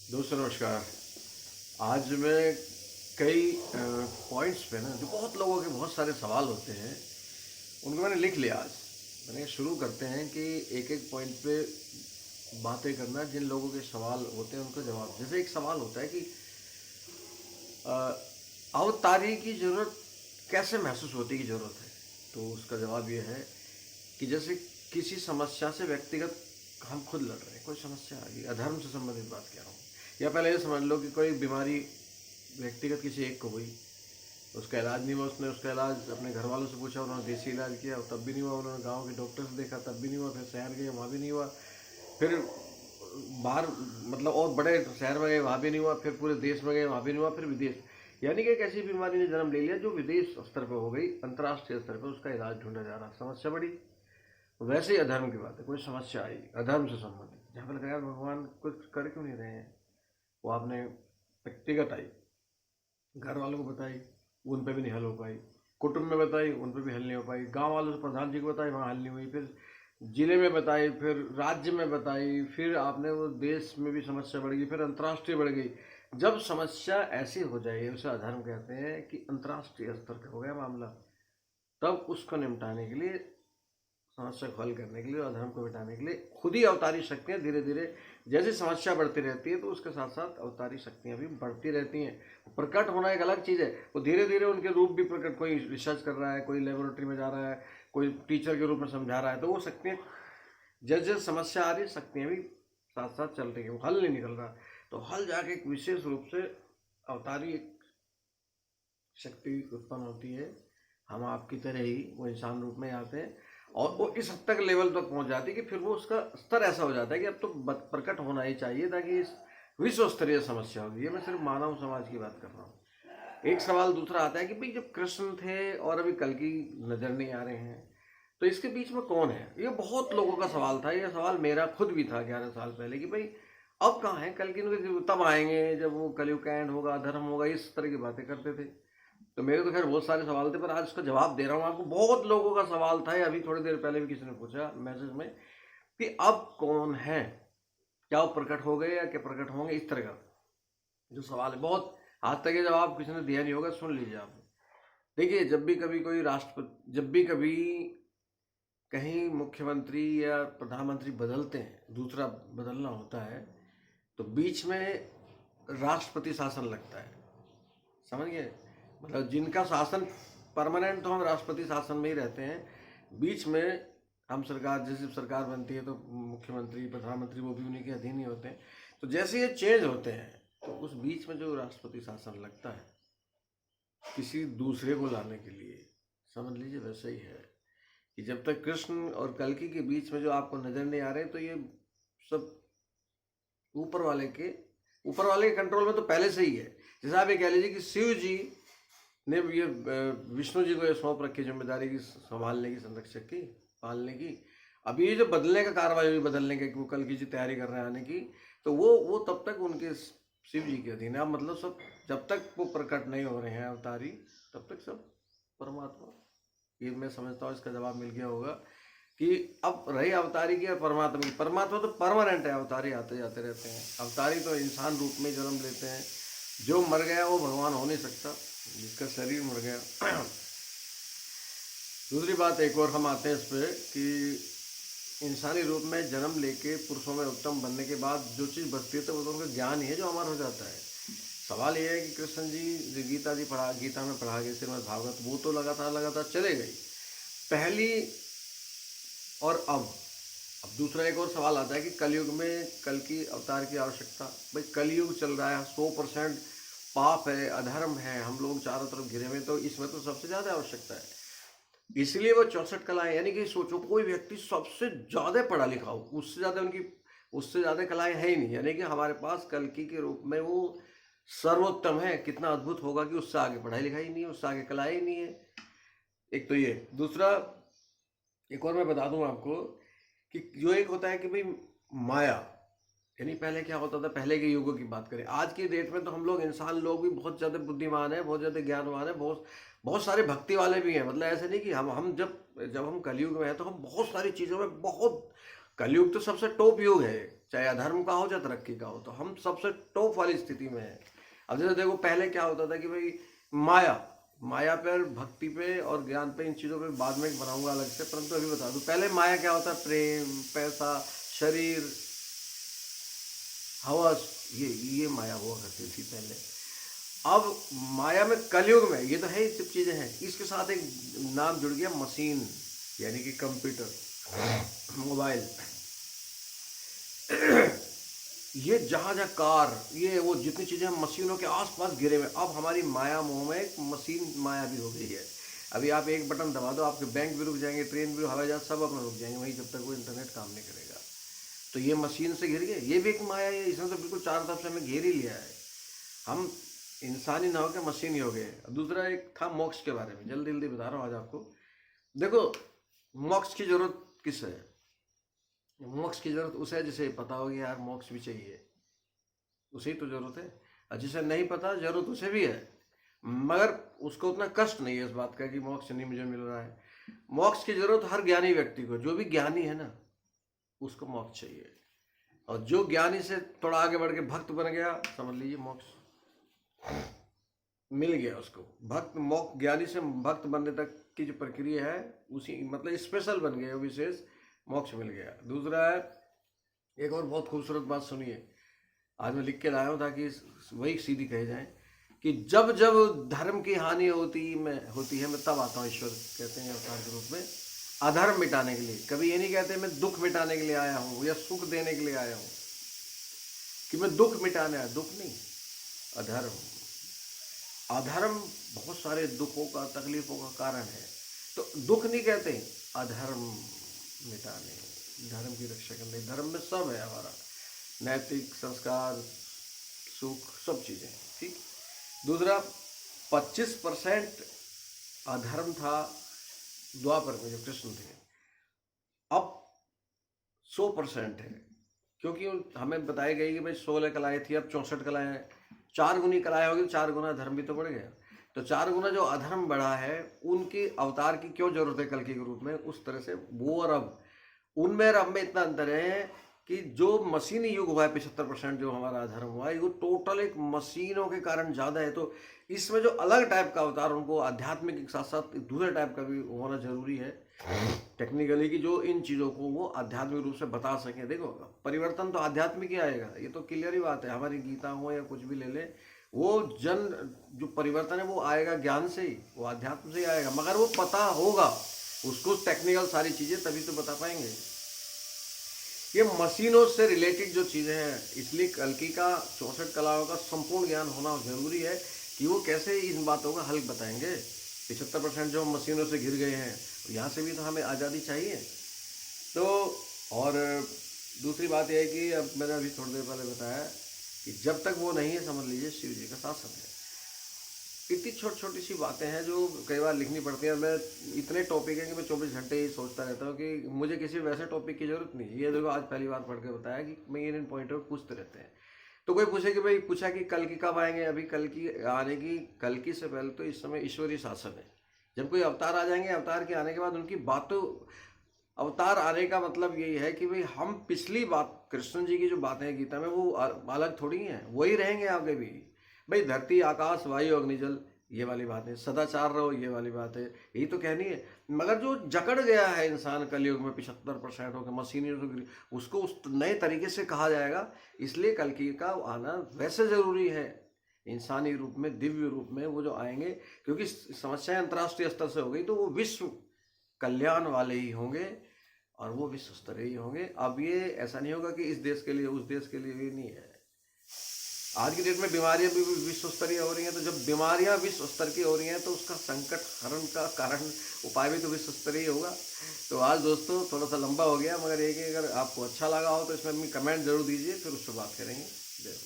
दोस्तों नमस्कार। आज मैं कई पॉइंट्स पे ना जो बहुत लोगों के बहुत सारे सवाल होते हैं उनको मैंने लिख लिया। आज मैंने शुरू करते हैं कि एक एक पॉइंट पे बातें करना, जिन लोगों के सवाल होते हैं उनको जवाब। जैसे एक सवाल होता है कि अ, अवतारी की ज़रूरत कैसे महसूस होती की ज़रूरत है। तो उसका जवाब ये है कि जैसे किसी समस्या से व्यक्तिगत हम खुद लड़ रहे हैं, कोई समस्या आ गई, अधर्म से संबंधित बात कह रहा हूँ, या पहले ये समझ लो कि कोई बीमारी व्यक्तिगत किसी एक को हुई, उसका इलाज नहीं हुआ, उसने उसका इलाज अपने घर वालों से पूछा, उन्होंने देसी इलाज किया तब भी नहीं हुआ, उन्होंने गांव के डॉक्टर से देखा तब भी नहीं हुआ, फिर शहर गए वहाँ भी नहीं हुआ, फिर बाहर मतलब और बड़े शहर में गए वहाँ भी नहीं हुआ, फिर पूरे देश में गए वहाँ भी नहीं हुआ, फिर विदेश। यानी कि एक ऐसी बीमारी ने जन्म ले लिया जो विदेश स्तर पर हो गई, अंतर्राष्ट्रीय स्तर पर उसका इलाज ढूंढा जा रहा, समस्या बड़ी। वैसे ही अधर्म की बात है, कोई समस्या आई अधर्म से संबंधित, जहाँ पर लगा यार भगवान कुछ कर क्यों नहीं रहे हैं, वो आपने व्यक्तिगत आई, घर वालों को बताई, उन पे भी नहीं हल हो पाई, कुटुंब में बताई, उन पे भी हल नहीं हो पाई, गांव वालों से प्रधान जी को बताई, वहाँ हल नहीं हुई, फिर जिले में बताई, फिर राज्य में बताई, फिर आपने वो देश में भी समस्या बढ़ गई, फिर अंतर्राष्ट्रीय बढ़ गई। जब समस्या ऐसी हो जाए उसे अधर्म कहते हैं कि अंतर्राष्ट्रीय स्तर का हो गया मामला, तब उसको निपटाने के लिए, समस्या को हल करने के लिए, अधर्म को मिटाने के लिए खुद ही अवतारी शक्तियाँ धीरे धीरे, जैसे समस्या बढ़ती रहती है तो उसके साथ साथ अवतारी शक्तियाँ भी बढ़ती रहती हैं। प्रकट होना एक अलग चीज़ है, वो धीरे धीरे उनके रूप भी प्रकट, कोई रिसर्च कर रहा है, कोई लेबोरेटरी में जा रहा है, कोई टीचर के रूप में समझा रहा है, तो वो शक्तियाँ जैसे जैसे समस्या आ रही है शक्तियाँ भी साथ साथ चल रही हैं, वो हल नहीं निकल रहा। तो हल जाके एक विशेष रूप से अवतारी एक शक्ति उत्पन्न होती है, हम आपकी तरह ही वो इंसान रूप में आते हैं, और वो इस हद तक लेवल तक पहुंच जाती है कि फिर वो उसका स्तर ऐसा हो जाता है कि अब तो प्रकट होना ही चाहिए, ताकि इस विश्व स्तरीय समस्या होगी। ये मैं सिर्फ मानव समाज की बात कर रहा हूँ। एक सवाल दूसरा आता है कि भाई जब कृष्ण थे और अभी कल्कि नजर नहीं आ रहे हैं, तो इसके बीच में कौन है। ये बहुत लोगों का सवाल था, ये सवाल मेरा खुद भी था 11 साल पहले कि भाई अब कहाँ है कल्कि, तब आएंगे जब वो कलयुग का एंड होगा, धर्म होगा, इस तरह की बातें करते थे। तो मेरे तो खैर बहुत सारे सवाल थे, पर आज उसका जवाब दे रहा हूँ आपको। बहुत लोगों का सवाल था, अभी थोड़ी देर पहले भी किसी ने पूछा मैसेज में कि अब कौन है, क्या वो प्रकट हो गए या क्या प्रकट होंगे, इस तरह का जो सवाल है। बहुत आज तक ये जवाब किसी ने दिया नहीं होगा, सुन लीजिए आप। देखिए, जब भी कभी कोई राष्ट्रपति, जब भी कभी कहीं मुख्यमंत्री या प्रधानमंत्री बदलते हैं, दूसरा बदलना होता है, तो बीच में राष्ट्रपति शासन लगता है, समझ गए। मतलब जिनका शासन परमानेंट, तो हम राष्ट्रपति शासन में ही रहते हैं, बीच में हम सरकार, जैसे सरकार बनती है तो मुख्यमंत्री प्रधानमंत्री वो भी उन्हीं के अधीन ही होते हैं। तो जैसे ये चेंज होते हैं तो उस बीच में जो राष्ट्रपति शासन लगता है किसी दूसरे को लाने के लिए, समझ लीजिए वैसे ही है कि जब तक कृष्ण और कल्कि के बीच में जो आपको नजर नहीं आ रहे, तो ये सब ऊपर वाले के कंट्रोल में तो पहले से ही है। जैसे आप ये कह लीजिए कि शिव जी ने ये विष्णु जी को ये सौंप रखी जिम्मेदारी की, संभालने की, संरक्षक की, पालने की। अभी ये जो बदलने का कार्रवाई हुई, बदलने के, वो कल की जी तैयारी कर रहे हैं आने की, तो वो तब तक उनके शिव जी के अधीन है। अब मतलब सब जब तक वो प्रकट नहीं हो रहे हैं अवतारी, तब तक सब परमात्मा। ये मैं समझता हूँ इसका जवाब मिल गया होगा कि अब रही अवतारी की और परमात्मा की। परमात्मा तो परमानेंट है, अवतारी आते जाते रहते हैं। अवतारी तो इंसान रूप में जन्म लेते हैं, जो मर गया वो भगवान हो नहीं सकता, जिसका शरीर मर गया। दूसरी बात एक और हम आते हैं इस पर कि इंसानी रूप में जन्म लेके पुरुषों में उत्तम बनने के बाद जो चीज़ बचती है तो वो तो उनका ज्ञान ही है जो अमर हो जाता है। सवाल ये है कि कृष्ण जी जो गीता में पढ़ा गए श्रीमद् भागवत, वो तो लगातार चले गई पहली, और अब दूसरा एक और सवाल आता है कि कलयुग में कल की अवतार की आवश्यकता। भाई कलयुग चल रहा है, 100% पाप है, अधर्म है, हम लोग चारों तरफ घिरे हुए, तो इसमें तो सबसे ज़्यादा आवश्यकता है। इसलिए वो 64 कलाएं, यानी कि सोचो कोई व्यक्ति सबसे ज़्यादा पढ़ा लिखा हो, उससे ज़्यादा कलाएं है ही नहीं, यानी कि हमारे पास कल्कि के रूप में वो सर्वोत्तम है। कितना अद्भुत होगा कि उससे आगे पढ़ाई लिखाई नहीं है, उससे आगे कलाएं ही नहीं है। एक तो ये, दूसरा एक और मैं बता दूं आपको कि जो एक होता है कि भाई माया, यानी पहले क्या होता था, पहले के युगों की बात करें, आज की डेट में तो हम लोग इंसान लोग भी बहुत ज़्यादा बुद्धिमान है, बहुत ज़्यादा ज्ञानवान है, बहुत बहुत सारे भक्ति वाले भी हैं। मतलब ऐसे नहीं कि हम जब हम कलयुग में हैं तो हम बहुत सारी चीज़ों में बहुत, कलयुग तो सबसे टॉप युग है, चाहे अधर्म का हो चाहे तरक्की का हो, तो हम सबसे टॉप वाली स्थिति में है। अब जैसे देखो पहले क्या होता था कि भाई माया माया पर, भक्ति पे और ज्ञान पे, इन चीज़ों पे बाद में बनाऊंगा अलग से, परंतु अभी बता दूं पहले माया क्या होता है, प्रेम, पैसा, शरीर, हवस, ये माया हुआ करती थी पहले। अब माया में कलयुग में ये तो है, सब चीज़ें हैं, इसके साथ एक नाम जुड़ गया मशीन, यानी कि कंप्यूटर, मोबाइल, ये जहाँ जहाँ कार, ये वो जितनी चीज़ें हम मशीनों के आसपास घिरे हुए, अब हमारी माया मोह में एक मशीन माया भी हो गई है। अभी आप एक बटन दबा दो, आपके बैंक भी रुक जाएंगे, ट्रेन भी, हवाई जहाज सब अपना रुक जाएंगे वहीं, जब तक वो इंटरनेट काम नहीं करेगा। तो ये मशीन से घिर गए, ये भी एक माया है, इसने तो बिल्कुल चारों तरफ से हमें घेर ही लिया है। हम इंसान ही ना हो के मशीन ही हो गए। दूसरा एक था मोक्ष के बारे में, जल्दी जल्दी बता रहा हूँ आज आपको। देखो मोक्ष की जरूरत किस है? मोक्ष की जरूरत उसे है जिसे पता होगी यार मोक्ष भी चाहिए, उसे ही तो जरूरत है। और जिसे नहीं पता जरूरत उसे भी है, मगर उसको उतना कष्ट नहीं है इस बात का कि मोक्ष नहीं मुझे मिल रहा है। मोक्ष की जरूरत हर ज्ञानी व्यक्ति को, जो भी ज्ञानी है ना उसको मोक्ष चाहिए। और जो ज्ञानी से थोड़ा आगे बढ़ के भक्त बन गया, समझ लीजिए मोक्ष मिल गया उसको। भक्त मोक्ष, ज्ञानी से भक्त बनने तक की जो प्रक्रिया है उसी मतलब स्पेशल बन गया, विशेष मोक्ष मिल गया। दूसरा है, एक और बहुत खूबसूरत बात सुनिए, आज मैं लिख के लाया हूँ ताकि वही सीधी कहे जाए कि जब जब धर्म की हानि होती है मैं तब आता हूँ। ईश्वर कहते हैं अवतार के रूप में अधर्म मिटाने के लिए। कभी ये नहीं कहते मैं दुख मिटाने के लिए आया हूँ या सुख देने के लिए आया हूँ, कि मैं दुख मिटाने आया, दुख नहीं, अधर्म। अधर्म बहुत सारे दुखों का, तकलीफों का कारण है। तो दुख नहीं कहते, अधर्म मिटाने, धर्म की रक्षा करने। धर्म में सब है हमारा, नैतिक संस्कार, सुख, सब चीजें, ठीक। दूसरा 25% अधर्म था द्वापर में जो कृष्ण थे, अब 100% है, क्योंकि हमें बताई गई कि भाई 16 कलाएं थी, अब 64 कलाएं हैं। 4 गुनी कलाएं होगी तो 4 गुना धर्म भी तो बढ़ गया। तो 4 गुना जो अधर्म बढ़ा है, उनकी अवतार की क्यों जरूरत है कल के रूप में, उस तरह से वो और अब, उनमें और अब में इतना अंतर है कि जो मशीनी युग हुआ है 75% जो हमारा धर्म हुआ है, वो टोटल एक मशीनों के कारण ज़्यादा है। तो इसमें जो अलग टाइप का अवतार, उनको आध्यात्मिक के साथ साथ दूसरे टाइप का भी होना जरूरी है टेक्निकली, कि जो इन चीज़ों को वो आध्यात्मिक रूप से बता सकें। देखो परिवर्तन तो आध्यात्मिक ही आएगा, ये तो क्लियर ही बात है। हमारी गीता हो या कुछ भी ले ले, वो जो परिवर्तन है वो आएगा ज्ञान से ही, वो अध्यात्म से ही आएगा, मगर वो पता होगा उसको, टेक्निकल सारी चीज़ें, तभी तो बता पाएंगे। ये मशीनों से रिलेटेड जो चीज़ें हैं, इसलिए कल्कि का 64 कलाओं का संपूर्ण ज्ञान होना जरूरी है कि वो कैसे इन बातों का हल बताएंगे। 75% जो मशीनों से घिर गए हैं, यहाँ से भी तो हमें आज़ादी चाहिए। तो और दूसरी बात यह है कि अब मैंने अभी थोड़ी देर पहले बताया कि जब तक वो नहीं है, समझ लीजिए शिव जी का शासन है। इतनी छोटी छोटी सी बातें हैं जो कई बार लिखनी पड़ती हैं। मैं इतने टॉपिक हैं कि मैं 24 घंटे ही सोचता रहता हूँ कि मुझे किसी वैसे टॉपिक की जरूरत नहीं है। ये देखो आज पहली बार पढ़ के बताया कि मैं इन पॉइंट पर पूछते रहते हैं। तो कोई पूछे कि भाई, पूछा कि कल्कि कब आएंगे, अभी कल्कि आने की, कल्कि से पहले तो इस समय ईश्वरीय शासन है। जब कोई अवतार आ जाएंगे, अवतार के आने के बाद उनकी बातों, अवतार आने का मतलब यही है कि भाई हम पिछली बात, कृष्ण जी की जो बातें हैं गीता में, वो अलग थोड़ी हैं, वही रहेंगे आगे भी। भाई धरती, आकाश, वायु, अग्निजल, ये वाली बात है। सदाचार रहो, ये वाली बात है, यही तो कहनी है। मगर जो जकड़ गया है इंसान कलयुग में 75% होकर मशीनी, उसको उस नए तरीके से कहा जाएगा। इसलिए कल्कि का आना वैसे जरूरी है, इंसानी रूप में, दिव्य रूप में वो जो आएंगे, क्योंकि समस्याएं अंतर्राष्ट्रीय स्तर से हो गई, तो वो विश्व कल्याण वाले ही होंगे और वो विश्व स्तरीय ही होंगे। अब ये ऐसा नहीं होगा कि इस देश के लिए, उस देश के लिए, भी नहीं है। आज की डेट में बीमारियां भी विश्व स्तरीय हो रही हैं, तो जब बीमारियां विश्व स्तर की हो रही हैं, तो उसका संकट हरण का कारण, उपाय भी तो विश्व स्तरीय होगा। तो आज दोस्तों थोड़ा सा लंबा हो गया, मगर ये कि अगर आपको अच्छा लगा हो तो इसमें अपनी कमेंट जरूर दीजिए, फिर उस पर बात करेंगे। जय